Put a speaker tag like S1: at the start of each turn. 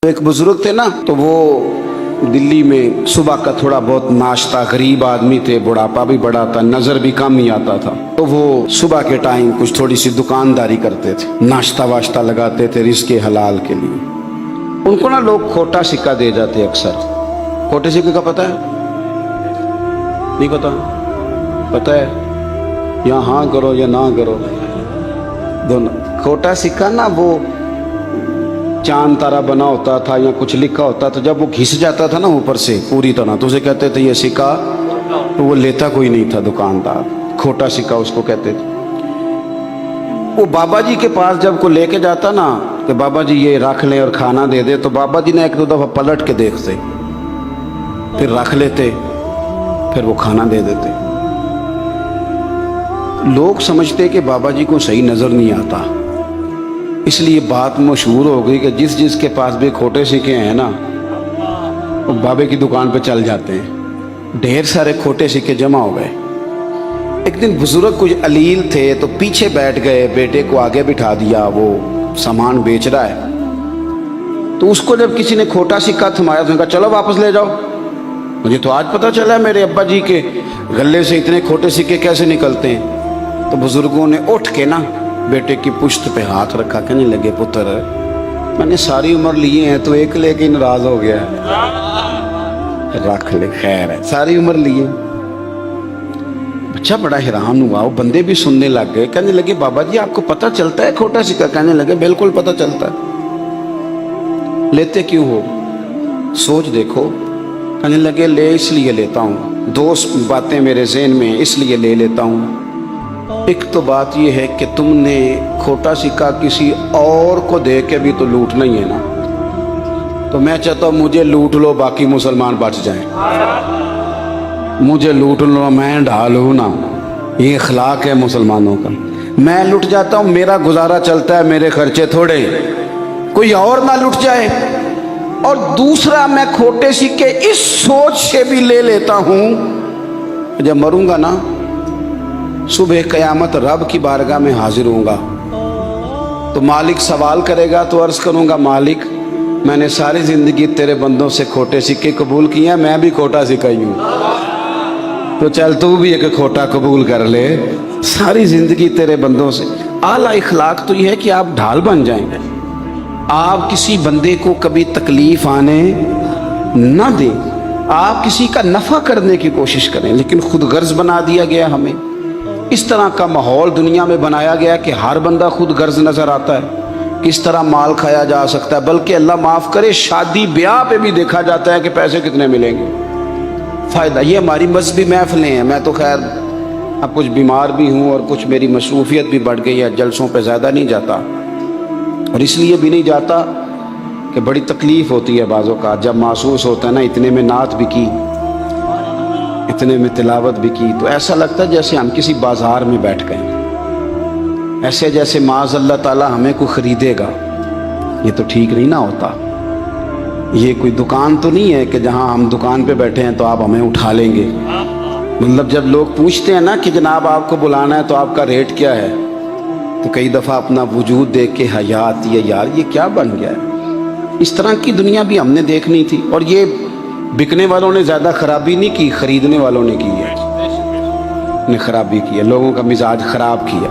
S1: ایک بزرگ تھے نا، تو وہ دلی میں صبح کا تھوڑا بہت ناشتہ، غریب آدمی تھے، بڑھاپا بھی بڑا تھا، نظر بھی کم ہی آتا تھا، تو وہ صبح کے ٹائم کچھ تھوڑی سی دکانداری کرتے تھے، ناشتہ واشتہ لگاتے تھے رزق حلال کے لیے۔ ان کو نا لوگ کھوٹا سکہ دے جاتے اکثر۔ کھوٹے سکے کا پتہ ہے؟ نہیں پتہ؟ پتہ ہے؟ یا ہاں کرو یا نہ کرو، دونوں۔ کھوٹا سکہ نا وہ چاند تارا بنا ہوتا تھا یا کچھ لکھا ہوتا تھا، جب وہ گھس جاتا تھا نا اوپر سے پوری طرح، تو اسے کہتے تھے یہ سکہ، تو وہ لیتا کوئی نہیں تھا دکاندار، کھوٹا سکہ اس کو کہتے تھے۔ وہ بابا جی کے پاس جب کو لے کے جاتا نا کہ بابا جی یہ رکھ لیں اور کھانا دے دے، تو بابا جی نے ایک دو دفعہ پلٹ کے دیکھتے، پھر رکھ لیتے، پھر وہ کھانا دے دیتے۔ لوگ سمجھتے کہ بابا جی کو صحیح نظر نہیں آتا، اس لیے بات مشہور ہو گئی کہ جس کے پاس بھی کھوٹے سکے ہیں نا، وہ بابے کی دکان پہ چل جاتے ہیں۔ ڈھیر سارے کھوٹے سکے جمع ہو گئے۔ ایک دن بزرگ کچھ علیل تھے تو پیچھے بیٹھ گئے، بیٹے کو آگے بٹھا دیا، وہ سامان بیچ رہا ہے، تو اس کو جب کسی نے کھوٹا سکہ تھمایا تو نے کہا چلو واپس لے جاؤ، مجھے تو آج پتہ چلا میرے ابا جی کے گلے سے اتنے کھوٹے سکے کیسے نکلتے ہیں۔ تو بزرگوں نے اٹھ کے نا بیٹے کی پشت پہ ہاتھ رکھا، کہنے لگے پتر میں نے ساری عمر لیے ہیں تو ایک لے کے ناراض ہو گیا ہے، رکھ لے خیر ہے، ساری عمر لیے۔ بچہ بڑا حیران ہوا، وہ بندے بھی سننے لگ گئے، کہنے لگے بابا جی آپ کو پتہ چلتا ہے کھوٹا سکہ؟ کہنے لگے بالکل پتہ چلتا ہے، لیتے کیوں ہو؟ سوچ دیکھو۔ کہنے لگے لے اس لیے لیتا ہوں، دو باتیں میرے ذہن میں اس لیے لے لیتا ہوں۔ ایک تو بات یہ ہے کہ تم نے کھوٹا سکہ کسی اور کو دے کے بھی تو لوٹنا ہی ہے نا، تو میں چاہتا ہوں مجھے لوٹ لو باقی مسلمان بچ جائیں، مجھے لوٹ لو میں ڈھالوں نا، یہ اخلاق ہے مسلمانوں کا۔ میں لٹ جاتا ہوں، میرا گزارا چلتا ہے، میرے خرچے تھوڑے، کوئی اور نہ لٹ جائے۔ اور دوسرا میں کھوٹے سکے اس سوچ سے بھی لے لیتا ہوں جب مروں گا نا، صبح قیامت رب کی بارگاہ میں حاضر ہوں گا تو مالک سوال کرے گا تو عرض کروں گا مالک میں نے ساری زندگی تیرے بندوں سے کھوٹے سکے قبول کیے ہیں، میں بھی کھوٹا سکہ ہی ہوں، تو چل تو بھی ایک کھوٹا قبول کر لے۔ ساری زندگی تیرے بندوں سے۔ اعلیٰ اخلاق تو یہ ہے کہ آپ ڈھال بن جائیں گے، آپ کسی بندے کو کبھی تکلیف آنے نہ دیں، آپ کسی کا نفع کرنے کی کوشش کریں، لیکن خود غرض بنا دیا گیا ہمیں۔ اس طرح کا ماحول دنیا میں بنایا گیا کہ ہر بندہ خود غرض نظر آتا ہے، کس طرح مال کھایا جا سکتا ہے، بلکہ اللہ معاف کرے شادی بیاہ پہ بھی دیکھا جاتا ہے کہ پیسے کتنے ملیں گے، فائدہ۔ یہ ہماری مذہبی محفلیں ہیں، میں تو خیر اب کچھ بیمار بھی ہوں اور کچھ میری مصروفیت بھی بڑھ گئی ہے، جلسوں پہ زیادہ نہیں جاتا، اور اس لیے بھی نہیں جاتا کہ بڑی تکلیف ہوتی ہے بعض اوقات، جب محسوس ہوتا ہے نا اتنے میں نعت بھی کی، اتنے میں تلاوت بھی کی، تو ایسا لگتا ہے جیسے ہم کسی بازار میں بیٹھ گئے، ایسے جیسے معاذ اللہ تعالیٰ ہمیں کوئی خریدے گا۔ یہ تو ٹھیک نہیں نہ ہوتا۔ یہ کوئی دکان تو نہیں ہے کہ جہاں ہم دکان پہ بیٹھے ہیں تو آپ ہمیں اٹھا لیں گے۔ مطلب جب لوگ پوچھتے ہیں نا کہ جناب آپ کو بلانا ہے تو آپ کا ریٹ کیا ہے، تو کئی دفعہ اپنا وجود دیکھ کے حیا آتی ہے، یار یہ کیا بن گیا ہے۔ اس طرح کی دنیا بھی ہم نے دیکھنی تھی، اور یہ بکنے والوں نے زیادہ خرابی نہیں کی، خریدنے والوں نے کی ہے، نے خرابی کی ہے، لوگوں کا مزاج خراب کیا۔